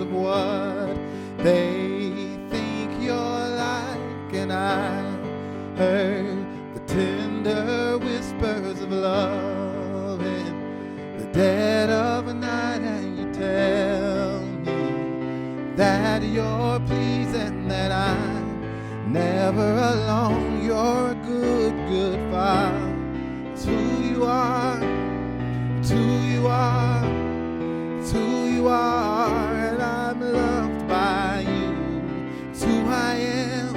of what they think you're like, and I heard the tender whispers of love in the dead of a night, and you tell me that you're pleased and that I'm never alone. You're a good, good Father. It's who you are, it's who you are, it's who you are, and I'm loved by you. It's who I am,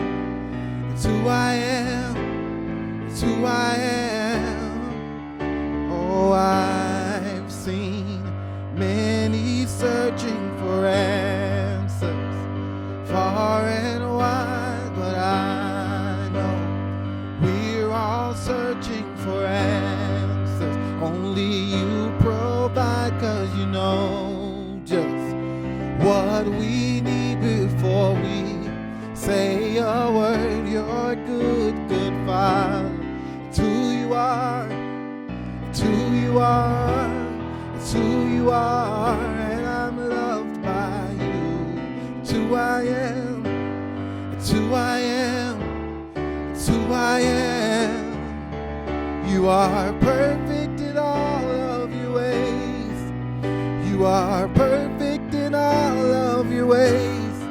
it's who I am, it's who I am. Oh, I've seen many searching for answers far and wide, but I know we're all searching for answers. Only you provide, 'cause you know just what we need before we say a word. You're a good, good Father. It's who you are, it's who you are, it's who you are, and I'm loved by you. It's who I am, it's who I am, it's who I am. You are perfect in all of your ways. You are perfect in all of your ways.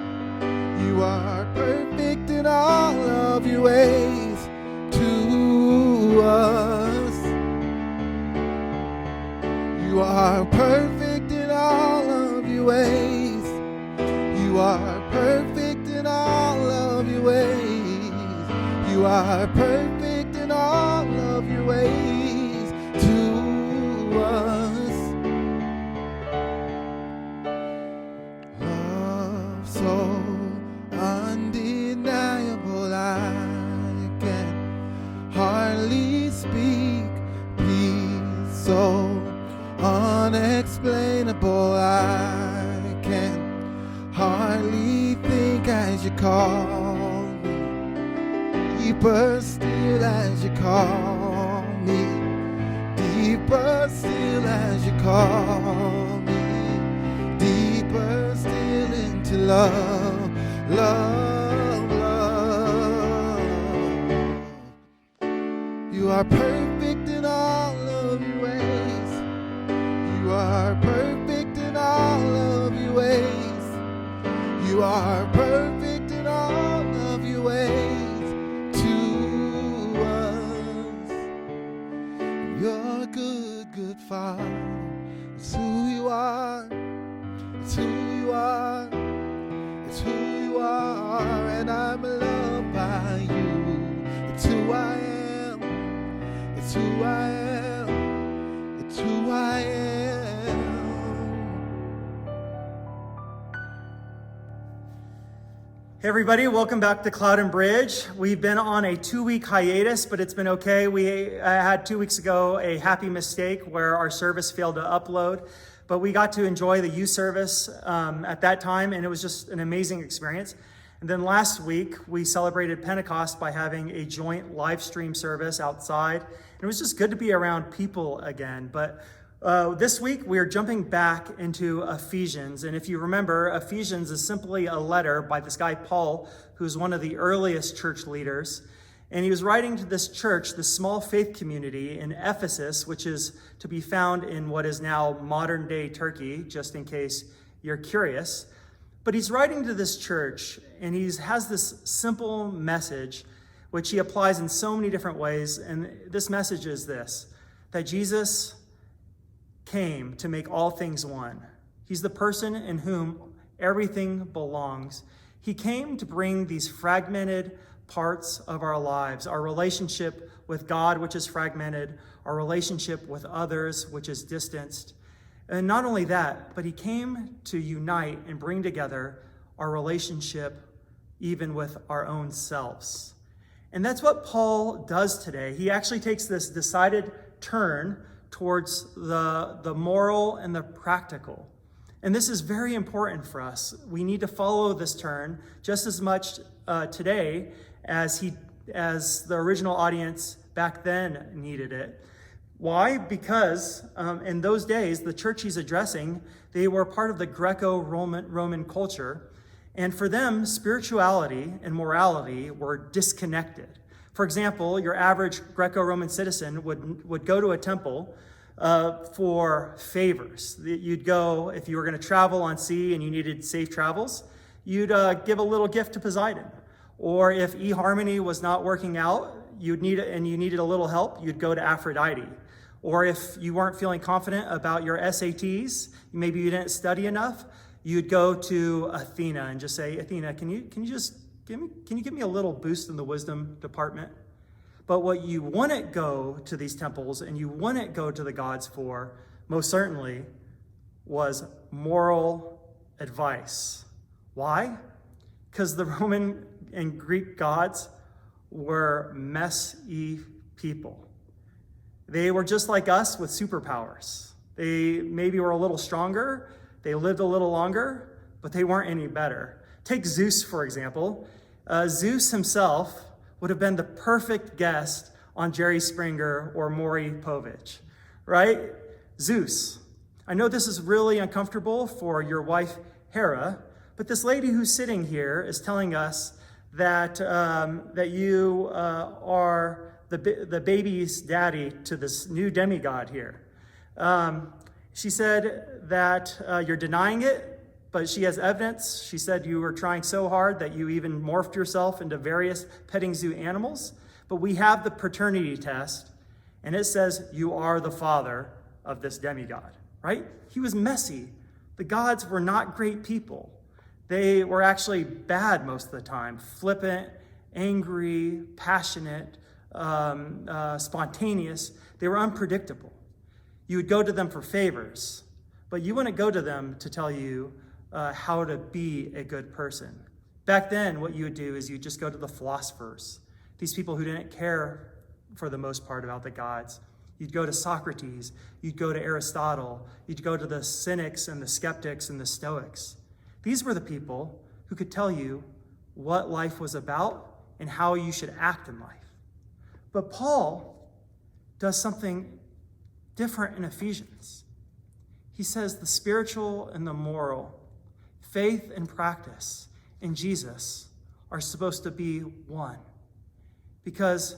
You are perfect in all of your ways to us. You are perfect in all of your ways. You are perfect in all of your ways. You are perfect in all of your ways to us. Love so undeniable, I can hardly speak. Peace so unexplainable, I can hardly think as you call me. Deeper still as you call me. Deeper still as you call me. Deeper still into love, love, love. You are perfect in all of your ways. You are perfect in all of your ways. You are perfect in all of your ways to us. You're a good, good Father. It's who you are. It's who you are. It's who you are, and I'm loved by you. It's who I am. It's who I am. It's who I am. Hey everybody, welcome back to Cloud and Bridge. We've been on a 2-week hiatus, but it's been okay. We had 2 weeks ago a happy mistake where our service failed to upload, but we got to enjoy the youth service at that time, and it was just an amazing experience. And then last week, we celebrated Pentecost by having a joint live stream service outside. And it was just good to be around people again. But this week, we are jumping back into Ephesians. And if you remember, Ephesians is simply a letter by this guy, Paul, who's one of the earliest church leaders. And he was writing to this church, this small faith community in Ephesus, which is to be found in what is now modern day Turkey, just in case you're curious. But he's writing to this church, and he has this simple message, which he applies in so many different ways. And this message is this, that Jesus came to make all things one. He's the person in whom everything belongs. He came to bring these fragmented parts of our lives, our relationship with God, which is fragmented, our relationship with others, which is distanced. And not only that, but he came to unite and bring together our relationship even with our own selves. And that's what Paul does today. He actually takes this decided turn towards the moral and the practical. And this is very important for us. We need to follow this turn just as much today as the original audience back then needed it. Why? Because in those days, the church he's addressing, they were part of the Greco-Roman culture. And for them, spirituality and morality were disconnected. For example, your average Greco-Roman citizen would go to a temple for favors. You'd go, if you were going to travel on sea and you needed safe travels, you'd give a little gift to Poseidon. Or if eHarmony was not working out, you needed a little help, you'd go to Aphrodite. Or if you weren't feeling confident about your SATs, maybe you didn't study enough, you'd go to Athena and just say, Athena, can you give me a little boost in the wisdom department? But what you wouldn't go to these temples and you wouldn't go to the gods for, most certainly, was moral advice. Why? Because the Roman and Greek gods were messy people. They were just like us with superpowers. They maybe were a little stronger, they lived a little longer, but they weren't any better. Take Zeus, for example. Zeus himself would have been the perfect guest on Jerry Springer or Maury Povich, right? Zeus. I know this is really uncomfortable for your wife, Hera, but this lady who's sitting here is telling us that you are the baby's daddy to this new demigod here. She said that you're denying it, but she has evidence. She said you were trying so hard that you even morphed yourself into various petting zoo animals. But we have the paternity test, and it says you are the father of this demigod, right? He was messy. The gods were not great people. They were actually bad most of the time, flippant, angry, passionate, spontaneous. They were unpredictable. You would go to them for favors, but you wouldn't go to them to tell you how to be a good person. Back then, what you would do is you just go to the philosophers, these people who didn't care for the most part about the gods. You'd go to Socrates, you'd go to Aristotle, you'd go to the cynics and the skeptics and the stoics. These were the people who could tell you what life was about and how you should act in life. But Paul does something different in Ephesians. He says the spiritual and the moral, faith and practice in Jesus are supposed to be one. Because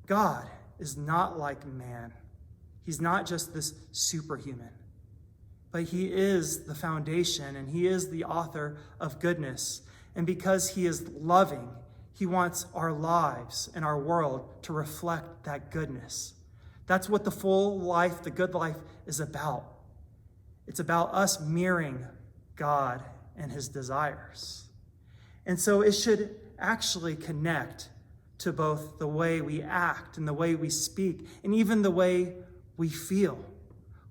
God is not like man. He's not just this superhuman, but he is the foundation and he is the author of goodness. And because he is loving, he wants our lives and our world to reflect that goodness. That's what the full life, the good life, is about. It's about us mirroring God and his desires. And so it should actually connect to both the way we act and the way we speak and even the way we feel.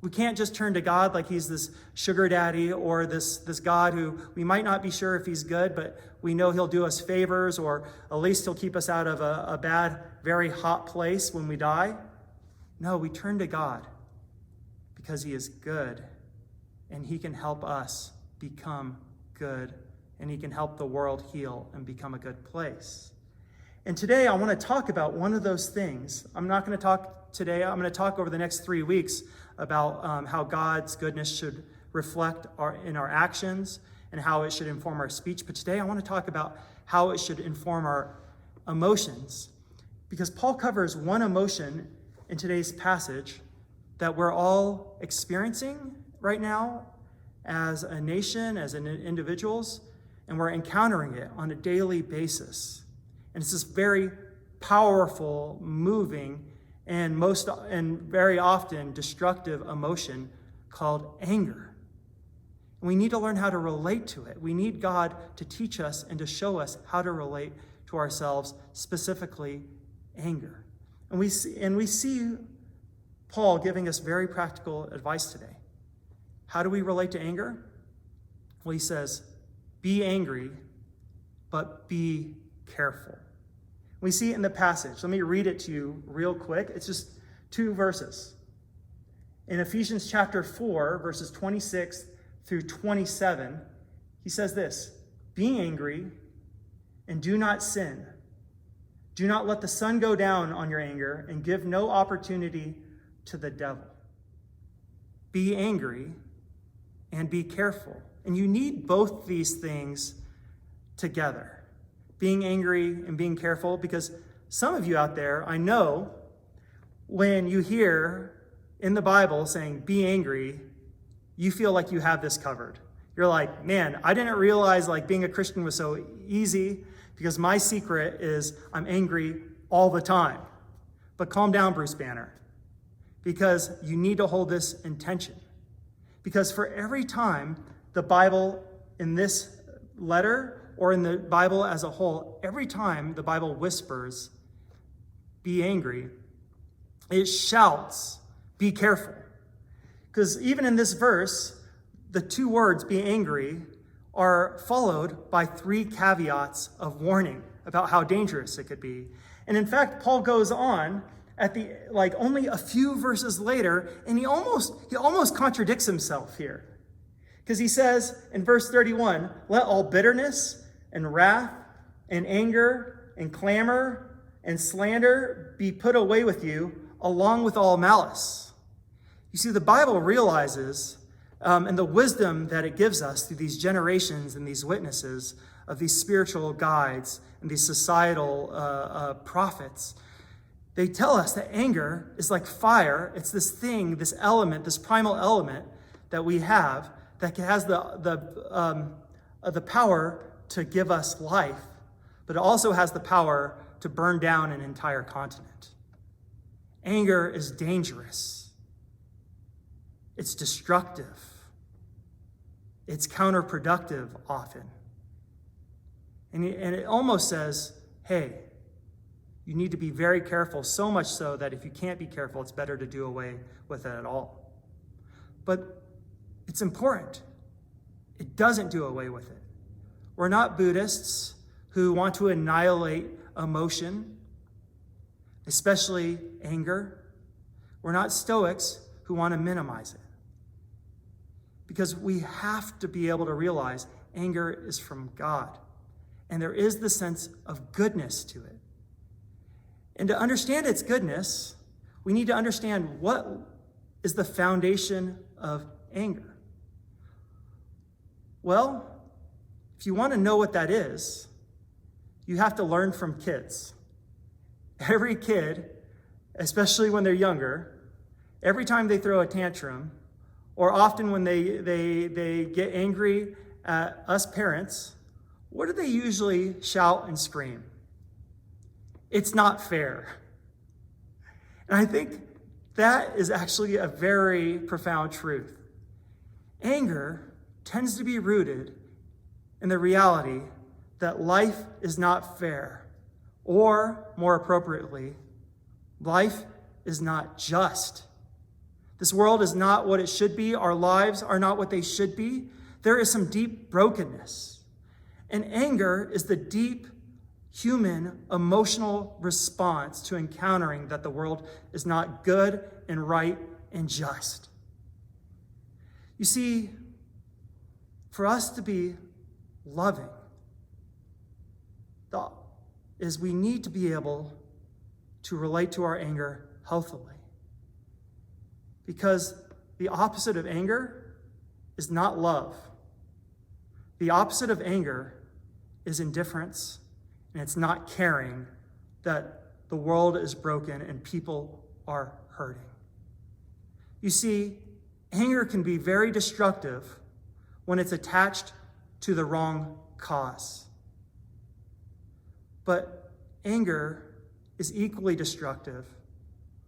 We can't just turn to God like he's this sugar daddy or this God who we might not be sure if he's good, but we know he'll do us favors, or at least he'll keep us out of a bad, very hot place when we die. No, we turn to God because he is good and he can help us become good and he can help the world heal and become a good place. And today I want to talk about one of those things. I'm not going to talk today. I'm going to talk over the next 3 weeks about how God's goodness should reflect in our actions and how it should inform our speech. But today I want to talk about how it should inform our emotions. Because Paul covers one emotion in today's passage that we're all experiencing right now as a nation, as individuals, and we're encountering it on a daily basis. And it's this very powerful, moving, and very often destructive emotion called anger. And we need to learn how to relate to it. We need God to teach us and to show us how to relate to ourselves, specifically anger. And we see Paul giving us very practical advice today. How do we relate to anger? Well, he says, be angry, but be careful. We see it in the passage. Let me read it to you real quick. It's just 2 verses. In Ephesians chapter 4, verses 26 through 27, he says this, be angry and do not sin. Do not let the sun go down on your anger and give no opportunity to the devil. Be angry and be careful. And you need both these things together. Being angry and being careful, because some of you out there, I know, when you hear in the Bible saying, be angry, you feel like you have this covered. You're like, man, I didn't realize like being a Christian was so easy, because my secret is I'm angry all the time. But calm down, Bruce Banner, because you need to hold this in tension. Because for every time the Bible in this letter or in the Bible as a whole, every time the Bible whispers, be angry, it shouts, be careful. Because even in this verse, the two words, be angry, are followed by 3 caveats of warning about how dangerous it could be. And in fact, Paul goes on at the only a few verses later, and he almost contradicts himself here. Because he says in verse 31, let all bitterness and wrath and anger and clamor and slander be put away with you, along with all malice. You see, the Bible realizes, and the wisdom that it gives us through these generations and these witnesses of these spiritual guides and these societal prophets, they tell us that anger is like fire. It's this thing, this element, this primal element that we have that has the power to give us life, but it also has the power to burn down an entire continent. Anger is dangerous. It's destructive. It's counterproductive often. And it almost says, hey, you need to be very careful, so much so that if you can't be careful, it's better to do away with it at all. But it's important. It doesn't do away with it. We're not Buddhists who want to annihilate emotion, especially anger. We're not Stoics who want to minimize it. Because we have to be able to realize anger is from God. And there is the sense of goodness to it. And to understand its goodness, we need to understand what is the foundation of anger. Well, if you want to know what that is, you have to learn from kids. Every kid, especially when they're younger, every time they throw a tantrum, or often when they get angry at us parents, what do they usually shout and scream? It's not fair. And I think that is actually a very profound truth. Anger tends to be rooted in the reality that life is not fair, or more appropriately, life is not just. This world is not what it should be. Our lives are not what they should be. There is some deep brokenness. And anger is the deep human emotional response to encountering that the world is not good and right and just. You see, for us to be loving, is we need to be able to relate to our anger healthily. Because the opposite of anger is not love. The opposite of anger is indifference, and it's not caring that the world is broken and people are hurting. You see, anger can be very destructive when it's attached to the wrong cause. But anger is equally destructive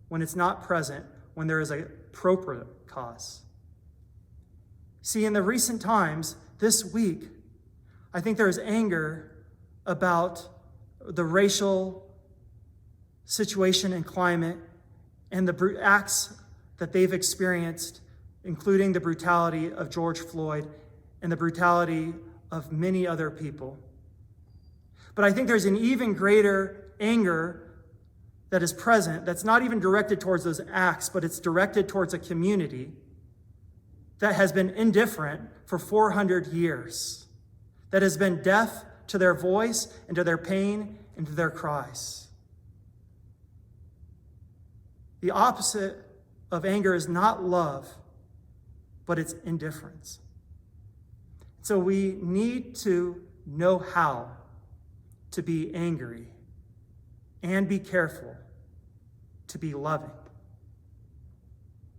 when it's not present, when there is an appropriate cause. See, in the recent times, this week, I think there is anger about the racial situation and climate and the acts that they've experienced, including the brutality of George Floyd and the brutality of many other people. But I think there's an even greater anger that is present that's not even directed towards those acts, but it's directed towards a community that has been indifferent for 400 years, that has been deaf to their voice and to their pain and to their cries. The opposite of anger is not love, but it's indifference. So we need to know how to be angry and be careful to be loving.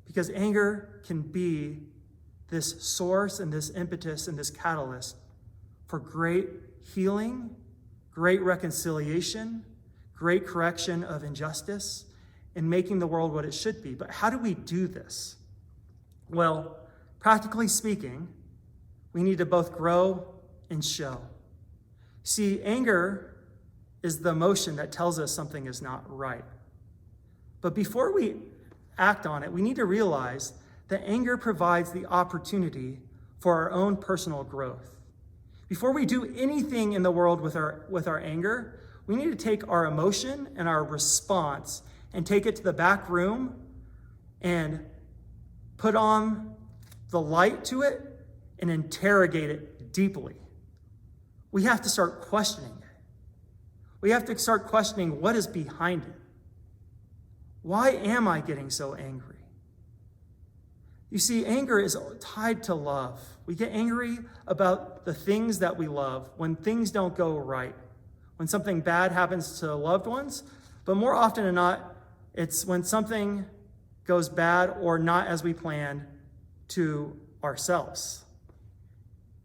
Because anger can be this source and this impetus and this catalyst for great healing, great reconciliation, great correction of injustice, and making the world what it should be. But how do we do this? Well, practically speaking, we need to both grow and show. See, anger is the emotion that tells us something is not right. But before we act on it, we need to realize that anger provides the opportunity for our own personal growth. Before we do anything in the world with our anger, we need to take our emotion and our response and take it to the back room and put on the light to it and interrogate it deeply. We have to start questioning it. We have to start questioning what is behind it. Why am I getting so angry? You see, anger is tied to love. We get angry about the things that we love when things don't go right, when something bad happens to loved ones, but more often than not, it's when something goes bad or not as we planned to ourselves.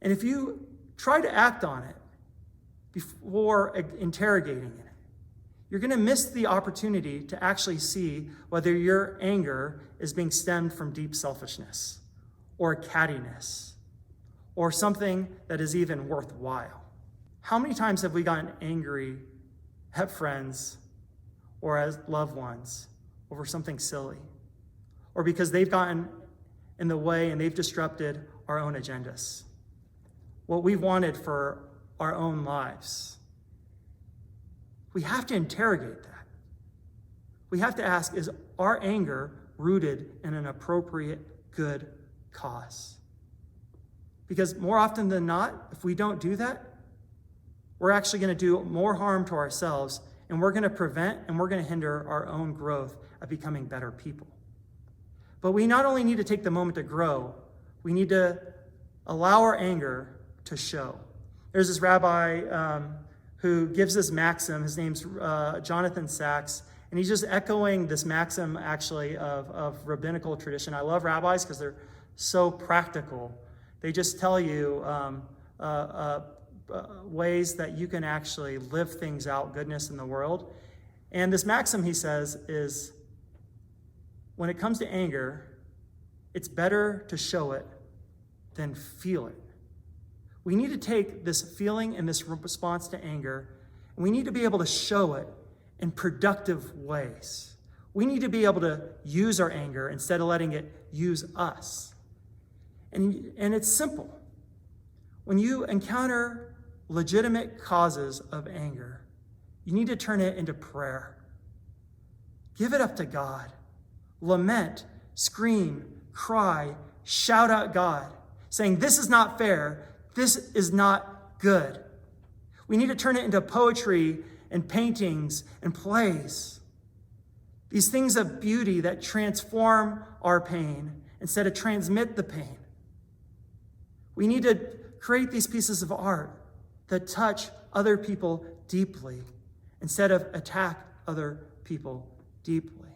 And if you try to act on it before interrogating it, you're going to miss the opportunity to actually see whether your anger is being stemmed from deep selfishness or cattiness or something that is even worthwhile. How many times have we gotten angry at friends or as loved ones over something silly, or because they've gotten in the way and they've disrupted our own agendas, what we wanted for our own lives? We have to interrogate that. We have to ask, is our anger rooted in an appropriate, good cause? Because more often than not, if we don't do that, we're actually going to do more harm to ourselves, and we're going to prevent and we're going to hinder our own growth of becoming better people. But we not only need to take the moment to grow, we need to allow our anger to show. There's this rabbi who gives this maxim. His name's Jonathan Sachs, and he's just echoing this maxim actually of rabbinical tradition. I love rabbis because they're so practical. They just tell you ways that you can actually live things out, goodness in the world. And this maxim, he says, is when it comes to anger, it's better to show it than feel it. We need to take this feeling and this response to anger, and we need to be able to show it in productive ways. We need to be able to use our anger instead of letting it use us. And it's simple. When you encounter legitimate causes of anger, you need to turn it into prayer. Give it up to God. Lament, scream, cry, shout out God, saying, this is not fair. This is not good. We need to turn it into poetry and paintings and plays. These things of beauty that transform our pain instead of transmit the pain. We need to create these pieces of art that touch other people deeply instead of attack other people deeply.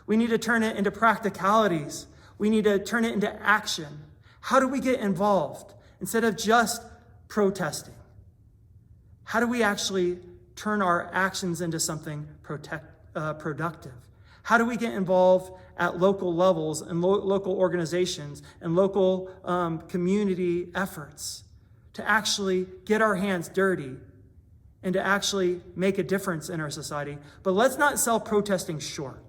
We need to turn it into practicalities. We need to turn it into action. How do we get involved instead of just protesting? How do we actually turn our actions into something productive? How do we get involved at local levels and local organizations and local community efforts to actually get our hands dirty and to actually make a difference in our society? But let's not sell protesting short.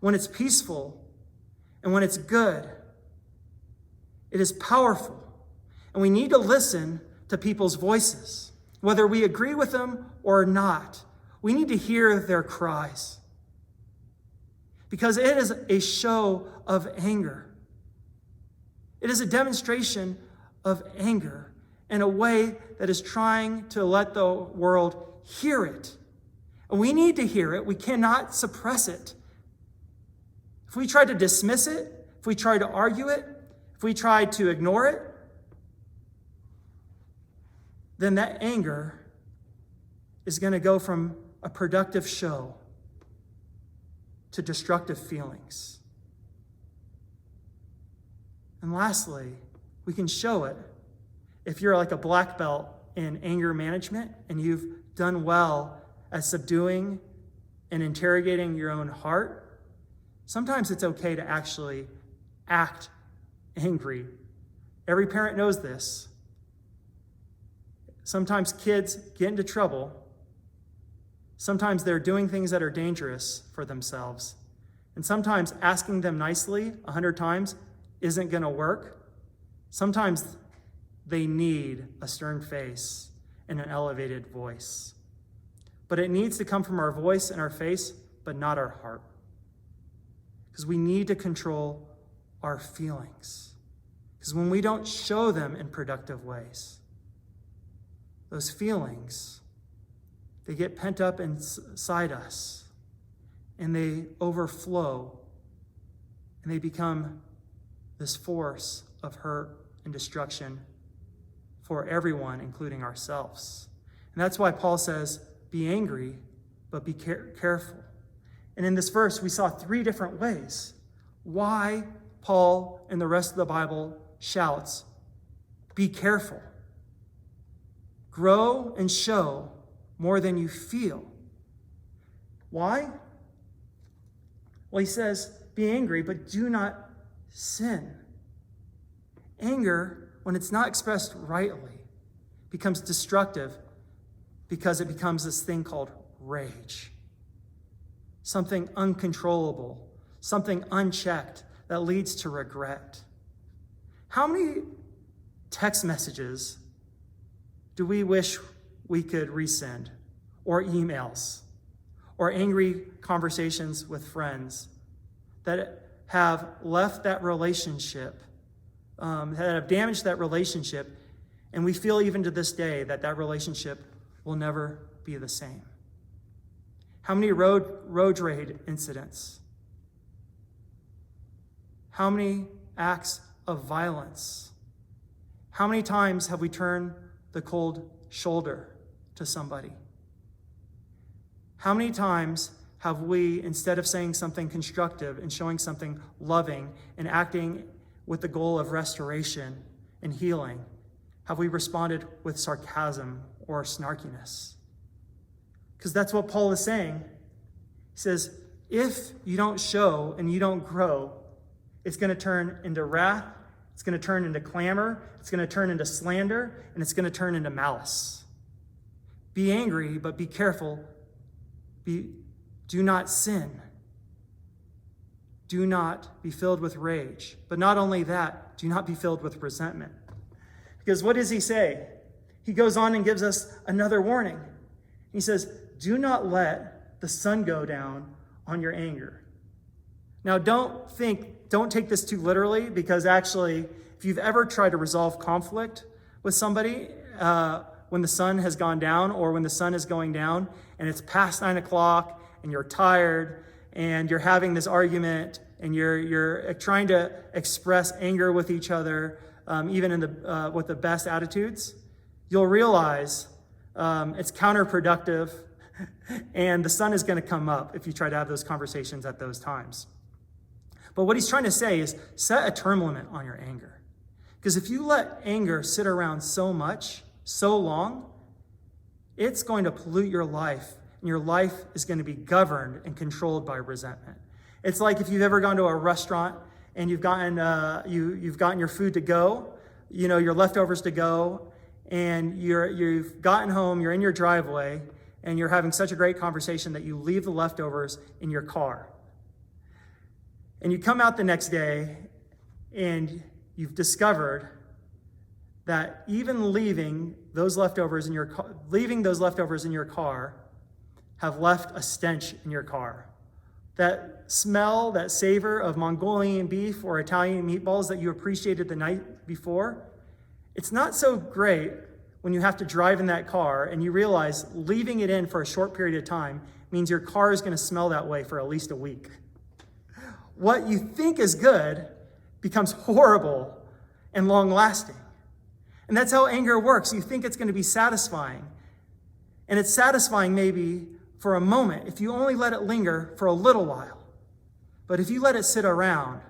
When it's peaceful and when it's good, it is powerful. And we need to listen to people's voices, whether we agree with them or not. We need to hear their cries, because it is a show of anger. It is a demonstration of anger in a way that is trying to let the world hear it. And we need to hear it. We cannot suppress it. If we try to dismiss it, if we try to argue it, if we try to ignore it, then that anger is going to go from a productive show to destructive feelings. And lastly, we can show it if you're like a black belt in anger management and you've done well at subduing and interrogating your own heart. Sometimes it's okay to actually act angry. Every parent knows this. Sometimes kids get into trouble. Sometimes they're doing things that are dangerous for themselves. And sometimes asking them nicely 100 times isn't going to work. Sometimes they need a stern face and an elevated voice. But it needs to come from our voice and our face, but not our heart. Because we need to control our feelings. Because when we don't show them in productive ways, those feelings, they get pent up inside us, and they overflow, and they become this force of hurt and destruction for everyone, including ourselves. And that's why Paul says, be angry, but be careful. And in this verse, we saw 3 different ways why Paul and the rest of the Bible shouts, be careful. Grow and show more than you feel. Why? Well, he says, be angry, but do not sin. Anger, when it's not expressed rightly, becomes destructive because it becomes this thing called rage. Something uncontrollable, something unchecked that leads to regret. How many text messages do we wish we could resend, or emails, or angry conversations with friends that have left that relationship, that have damaged that relationship, and we feel even to this day that that relationship will never be the same? How many road rage incidents? How many acts of violence? How many times have we turned the cold shoulder to somebody? How many times have we, instead of saying something constructive and showing something loving and acting with the goal of restoration and healing, have we responded with sarcasm or snarkiness? Because that's what Paul is saying. He says, if you don't show and you don't grow, it's going to turn into wrath, it's going to turn into clamor, it's going to turn into slander, and it's going to turn into malice. Be angry, but be careful. Do not sin. Do not be filled with rage. But not only that, do not be filled with resentment. Because what does he say? He goes on and gives us another warning. He says, do not let the sun go down on your anger. Now, don't take this too literally, because actually, if you've ever tried to resolve conflict with somebody when the sun has gone down or when the sun is going down and it's past 9 o'clock and you're tired and you're having this argument and you're trying to express anger with each other, even in with the best attitudes, you'll realize it's counterproductive and the sun is going to come up if you try to have those conversations at those times. But what he's trying to say is set a term limit on your anger. Because if you let anger sit around so much, so long, it's going to pollute your life, and your life is going to be governed and controlled by resentment. It's like if you've ever gone to a restaurant and you've gotten your food to go, your leftovers to go, and you've gotten home, you're in your driveway, and you're having such a great conversation that you leave the leftovers in your car. And you come out the next day and you've discovered that even leaving those leftovers in your car have left a stench in your car. That smell, that savor of Mongolian beef or Italian meatballs that you appreciated the night before, it's not so great when you have to drive in that car and you realize leaving it in for a short period of time means your car is going to smell that way for at least a week. what you think is good becomes horrible and long-lasting. And that's how anger works. You think it's going to be satisfying. And it's satisfying maybe for a moment if you only let it linger for a little while. But if you let it sit around,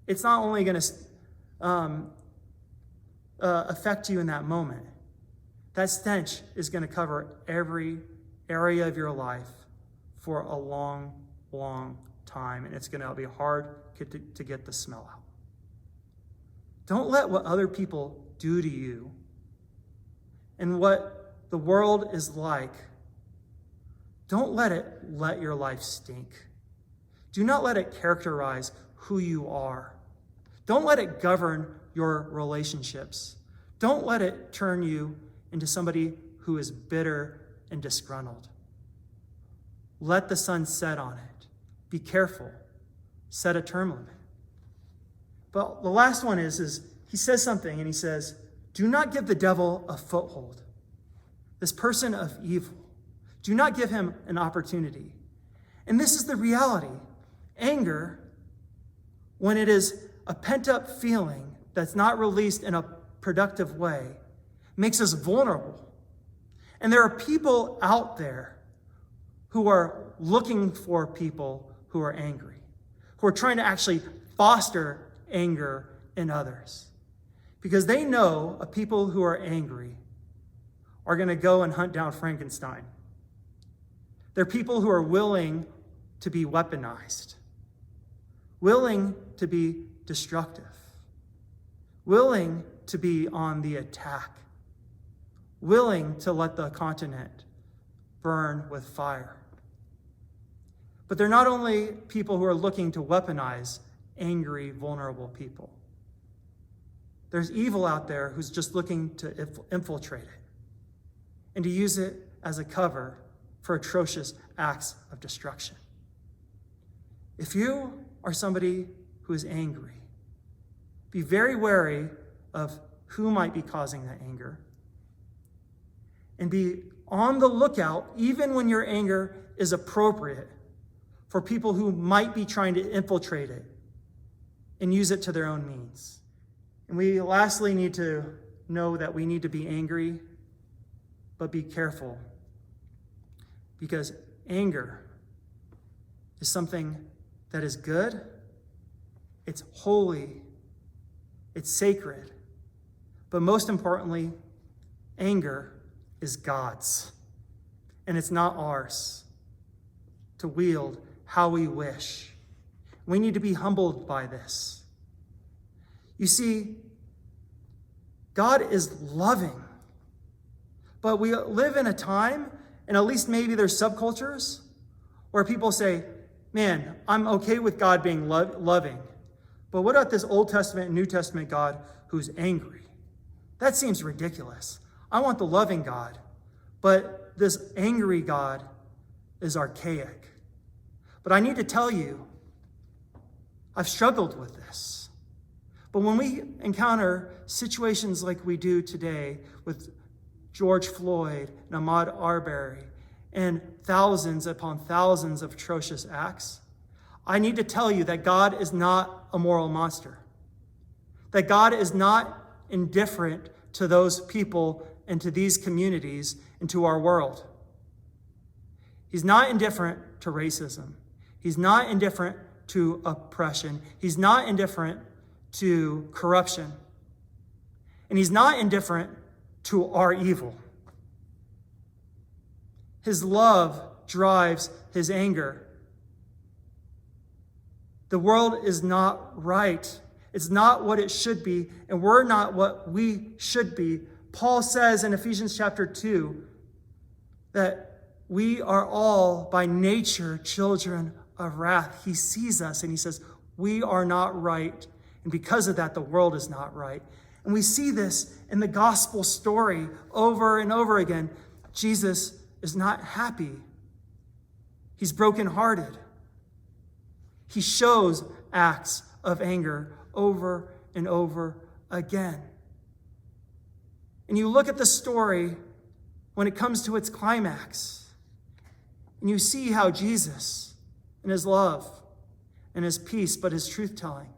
it's not only going to affect you in that moment. That stench is going to cover every area of your life for a long, long time. And it's going to be hard to get the smell out. Don't let what other people do to you and what the world is like, don't let your life stink. Do not let it characterize who you are. Don't let it govern your relationships. Don't let it turn you into somebody who is bitter and disgruntled. Let the sun set on it. Be careful. Set a term limit. But the last one is he says something and he says, do not give the devil a foothold. This person of evil. Do not give him an opportunity. And this is the reality. Anger, when it is a pent-up feeling that's not released in a productive way, makes us vulnerable. And there are people out there who are looking for people who are angry, who are trying to actually foster anger in others. Because they know people who are angry are going to go and hunt down Frankenstein. They're people who are willing to be weaponized, willing to be destructive, willing to be on the attack, willing to let the continent burn with fire. But they're not only people who are looking to weaponize angry, vulnerable people. There's evil out there who's just looking to infiltrate it and to use it as a cover for atrocious acts of destruction. If you are somebody who is angry, be very wary of who might be causing that anger. And be on the lookout, even when your anger is appropriate, for people who might be trying to infiltrate it and use it to their own means. And we lastly need to know that we need to be angry, but be careful. Because anger is something that is good, it's holy, it's sacred. But most importantly, anger is God's. And it's not ours to wield how we wish. We need to be humbled by this. You see, God is loving. But we live in a time, and at least maybe there's subcultures, where people say, man, I'm okay with God being loving. But what about this Old Testament and New Testament God who's angry? That seems ridiculous. I want the loving God. But this angry God is archaic. But I need to tell you, I've struggled with this. But when we encounter situations like we do today with George Floyd and Ahmaud Arbery and thousands upon thousands of atrocious acts, I need to tell you that God is not a moral monster. That God is not indifferent to those people and to these communities and to our world. He's not indifferent to racism. He's not indifferent to oppression. He's not indifferent to corruption. And he's not indifferent to our evil. His love drives his anger. The world is not right. It's not what it should be, and we're not what we should be. Paul says in Ephesians chapter 2 that we are all by nature children of wrath. He sees us and he says, we are not right. And because of that, the world is not right. And we see this in the gospel story over and over again. Jesus is not happy. He's brokenhearted. He shows acts of anger over and over again. And you look at the story when it comes to its climax, and you see how Jesus, in his love, and his peace, but his truth-telling.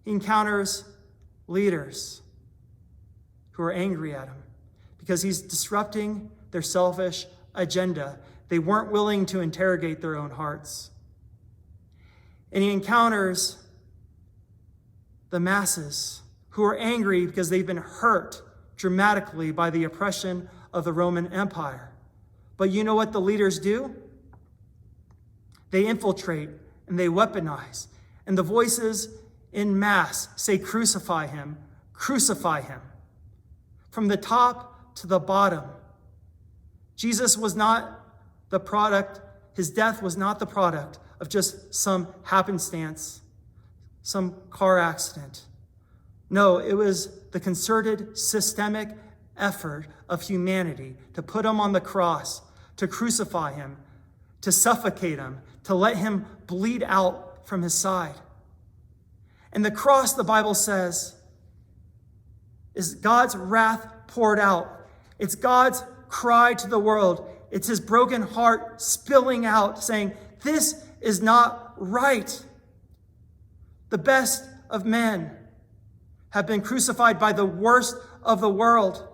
He encounters leaders who are angry at him because he's disrupting their selfish agenda. They weren't willing to interrogate their own hearts. And he encounters the masses who are angry because they've been hurt dramatically by the oppression of the Roman Empire. But you know what the leaders do? They infiltrate and they weaponize. And the voices in mass say, crucify him, crucify him. From the top to the bottom. Jesus was not the product, his death was not the product of just some happenstance, some car accident. No, it was the concerted, systemic effort of humanity to put him on the cross, to crucify him, to suffocate him, to let him bleed out from his side. And the cross, the Bible says, is God's wrath poured out. It's God's cry to the world. It's his broken heart spilling out, saying, this is not right. The best of men have been crucified by the worst of the world.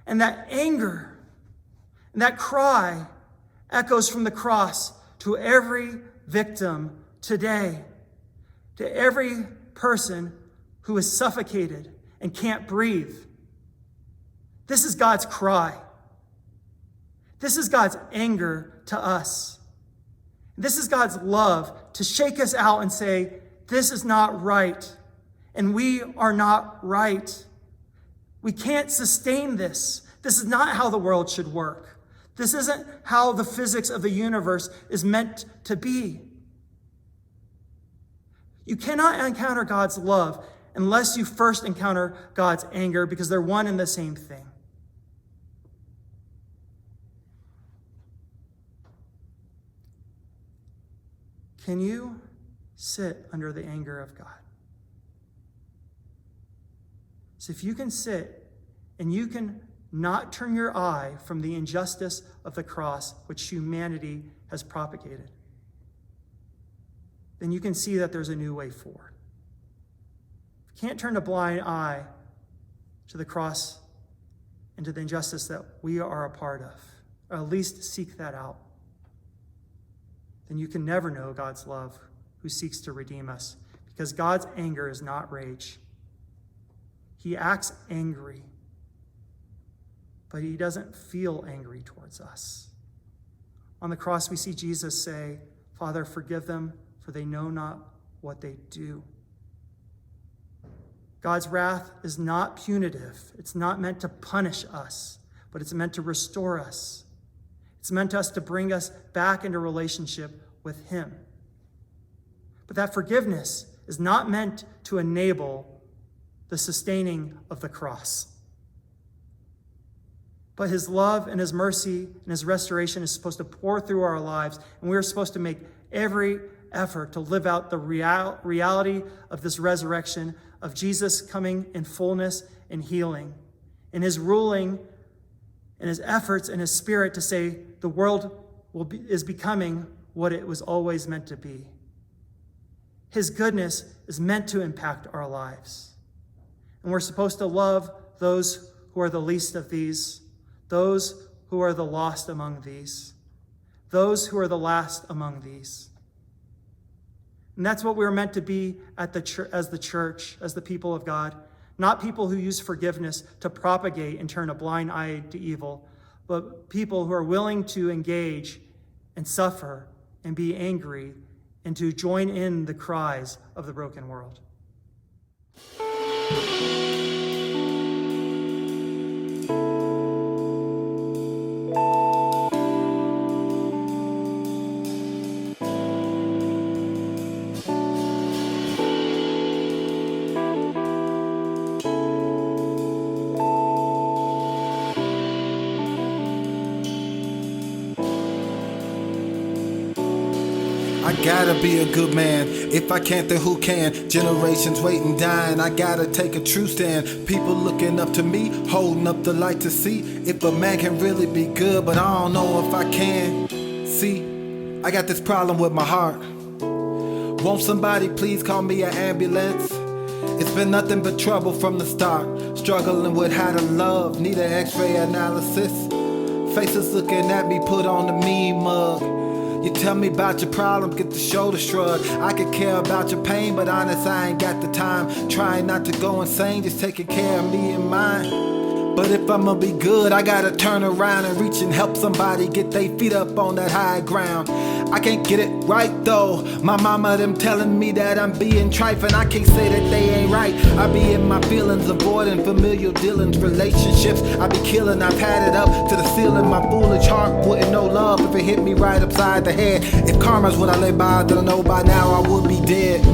And that anger and that cry echoes from the cross to every victim today, to every person who is suffocated and can't breathe. This is God's cry. This is God's anger to us. This is God's love to shake us out and say, this is not right. And we are not right. We can't sustain this. This is not how the world should work. This isn't how the physics of the universe is meant to be. You cannot encounter God's love unless you first encounter God's anger, because they're one and the same thing. Can you sit under the anger of God? So if you can sit and you can not turn your eye from the injustice of the cross, which humanity has propagated, then you can see that there's a new way forward. If you can't turn a blind eye to the cross and to the injustice that we are a part of, or at least seek that out, then you can never know God's love who seeks to redeem us, because God's anger is not rage. He acts angry, but he doesn't feel angry towards us. On the cross, we see Jesus say, Father, forgive them, for they know not what they do. God's wrath is not punitive. It's not meant to punish us, but it's meant to restore us. It's meant us to bring us back into relationship with him. But that forgiveness is not meant to enable the sustaining of the cross. But his love and his mercy and his restoration is supposed to pour through our lives, and we're supposed to make every effort to live out the reality of this resurrection, of Jesus coming in fullness and healing, and his ruling and his efforts and his spirit to say the world is becoming what it was always meant to be. His goodness is meant to impact our lives. And we're supposed to love those who are the least of these, those who are the lost among these, those who are the last among these. And that's what we're meant to be as the church, as the people of God. Not people who use forgiveness to propagate and turn a blind eye to evil, but people who are willing to engage and suffer and be angry and to join in the cries of the broken world. I gotta be a good man. If I can't, then who can? Generations waiting, dying. I gotta take a true stand. People looking up to me, holding up the light to see if a man can really be good, but I don't know if I can. See, I got this problem with my heart. Won't somebody please call me an ambulance? It's been nothing but trouble from the start. Struggling with how to love, need an x-ray analysis. Faces looking at me, put on the mean mug. You tell me about your problem, get the shoulder shrug. I could care about your pain, but honest, I ain't got the time. Trying not to go insane, just taking care of me and mine. But if I'ma be good, I gotta turn around and reach and help somebody get their feet up on that high ground. I can't get it right though. My mama them telling me that I'm being trifling. I can't say that they ain't right. I be in my feelings, avoiding familial dealings, relationships I be killing. I've had it up to the ceiling. My foolish heart wouldn't know love if it hit me right upside the head. If karma's what I live by, then I know by now I would be dead.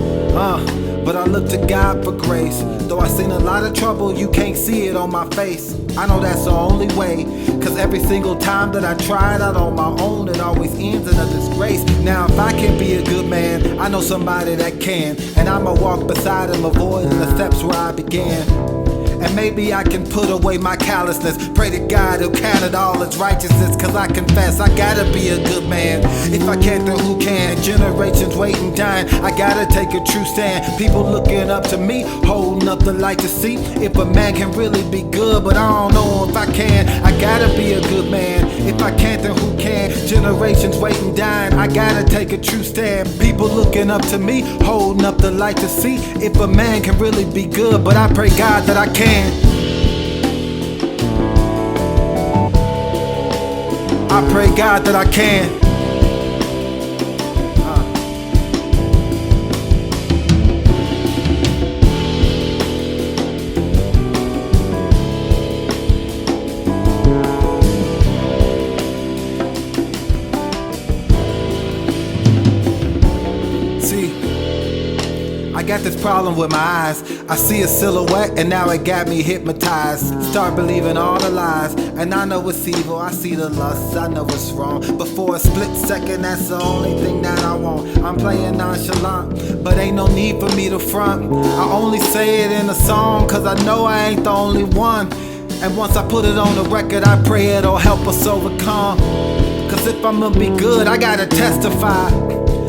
But I look to God for grace. Though I seen a lot of trouble, you can't see it on my face. I know that's the only way, cause every single time that I tried out on my own, it always ends in a disgrace. Now if I can be a good man, I know somebody that can, and I'ma walk beside him, avoiding the steps where I began. And maybe I can put away my callousness. Pray to God he'll count it all as righteousness. Cause I confess I gotta be a good man. If I can't, then who can? Generations waiting, dying, I gotta take a true stand. People looking up to me, holding up the light to see if a man can really be good. But I don't know if I can. I gotta be a good man. If I can't, then who can? Generations waiting, dying, I gotta take a true stand. People looking up to me, holding up the light to see if a man can really be good. But I pray God that I can. I pray God that I can. I got this problem with my eyes. I see a silhouette and now it got me hypnotized. Start believing all the lies, and I know it's evil, I see the lust, I know it's wrong. But for a split second, that's the only thing that I want. I'm playing nonchalant, but ain't no need for me to front. I only say it in a song, cause I know I ain't the only one. And once I put it on the record, I pray it'll help us overcome. Cause if I'ma be good, I gotta testify.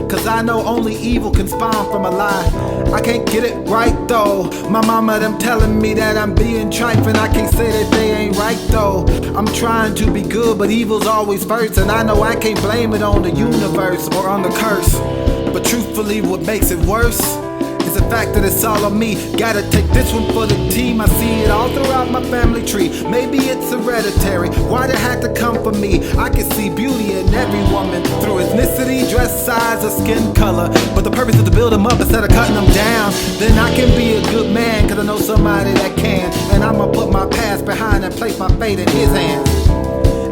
Cause I know only evil can spawn from a lie. I can't get it right though. My mama them telling me that I'm being trifling. I can't say that they ain't right though. I'm trying to be good, but evil's always first. And I know I can't blame it on the universe or on the curse. But truthfully, what makes it worse is the fact that it's all on me. Gotta take this one for the team. I see it all throughout my family tree. Maybe it's hereditary. Why'd it have to come for me? I can see beauty in every woman through ethnicity, dress size, or skin color. But the purpose is to build them up instead of cutting them down. Then I can be a good man, cause I know somebody that can. And I'ma put my past behind and place my fate in his hands.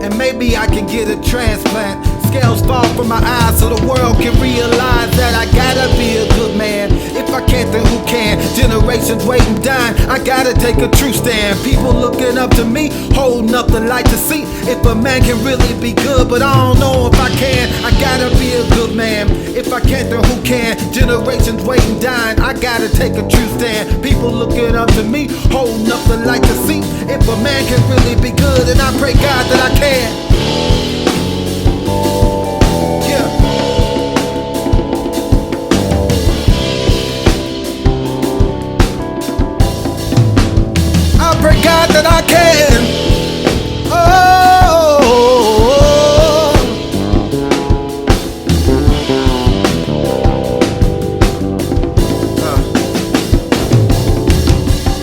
And maybe I can get a transplant. Scales fall from my eyes so the world can realize that I gotta be a good man. If I can't, then who can? Generations waiting, dying, I gotta take a true stand. People looking up to me, holding up the light to see if a man can really be good. But I don't know if I can. I gotta be a good man. If I can't, then who can? Generations waiting, dying, I gotta take a true stand. People looking up to me, holding up the light to see if a man can really be good. And I pray God that I can. Pray God that I can.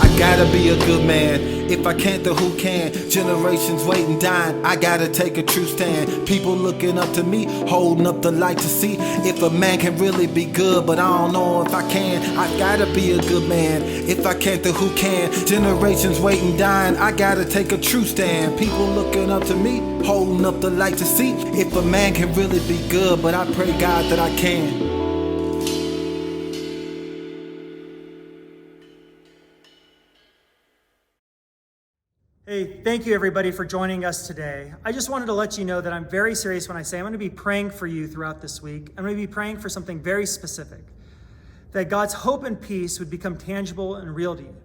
I gotta be a good man. If I can't, then who can? Generations waiting, dying, I gotta take a true stand. People looking up to me, holding up the light to see if a man can really be good. But I don't know if I can. I gotta be a good man. If I can't, then who can? Generations waiting, dying, I gotta take a true stand. People looking up to me, holding up the light to see if a man can really be good. But I pray God that I can. Hey, thank you everybody for joining us today. I just wanted to let you know that I'm very serious when I say I'm going to be praying for you throughout this week. I'm going to be praying for something very specific, that God's hope and peace would become tangible and real to you.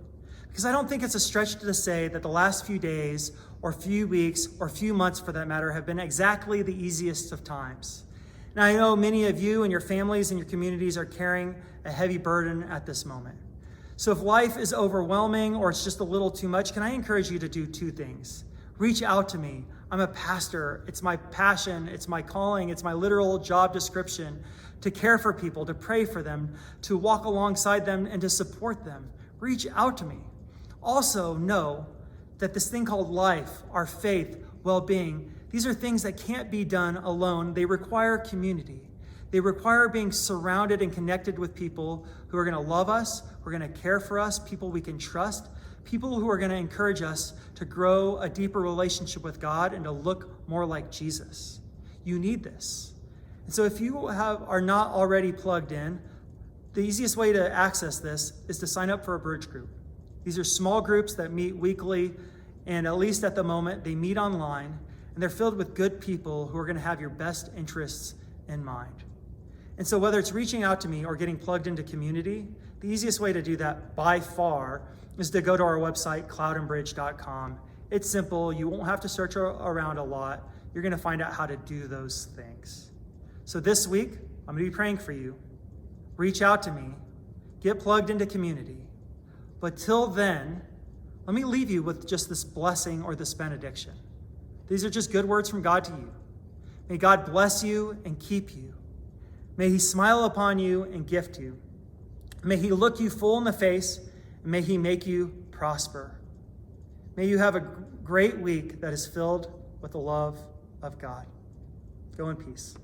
Because I don't think it's a stretch to say that the last few days or few weeks or few months for that matter have been exactly the easiest of times. And I know many of you and your families and your communities are carrying a heavy burden at this moment. So if life is overwhelming or it's just a little too much, can I encourage you to do two things? Reach out to me. I'm a pastor. It's my passion. It's my calling. It's my literal job description to care for people, to pray for them, to walk alongside them, and to support them. Reach out to me. Also know that this thing called life, our faith, well-being, these are things that can't be done alone. They require community. They require being surrounded and connected with people who are going to love us, who are going to care for us, people we can trust, people who are going to encourage us to grow a deeper relationship with God and to look more like Jesus. You need this. And so if you are not already plugged in, the easiest way to access this is to sign up for a Bridge group. These are small groups that meet weekly, and at least at the moment, they meet online, and they're filled with good people who are going to have your best interests in mind. And so whether it's reaching out to me or getting plugged into community, the easiest way to do that by far is to go to our website, cloudandbridge.com. It's simple. You won't have to search around a lot. You're going to find out how to do those things. So this week, I'm going to be praying for you. Reach out to me. Get plugged into community. But till then, let me leave you with just this blessing or this benediction. These are just good words from God to you. May God bless you and keep you. May he smile upon you and gift you. May he look you full in the face, and may he make you prosper. May you have a great week that is filled with the love of God. Go in peace.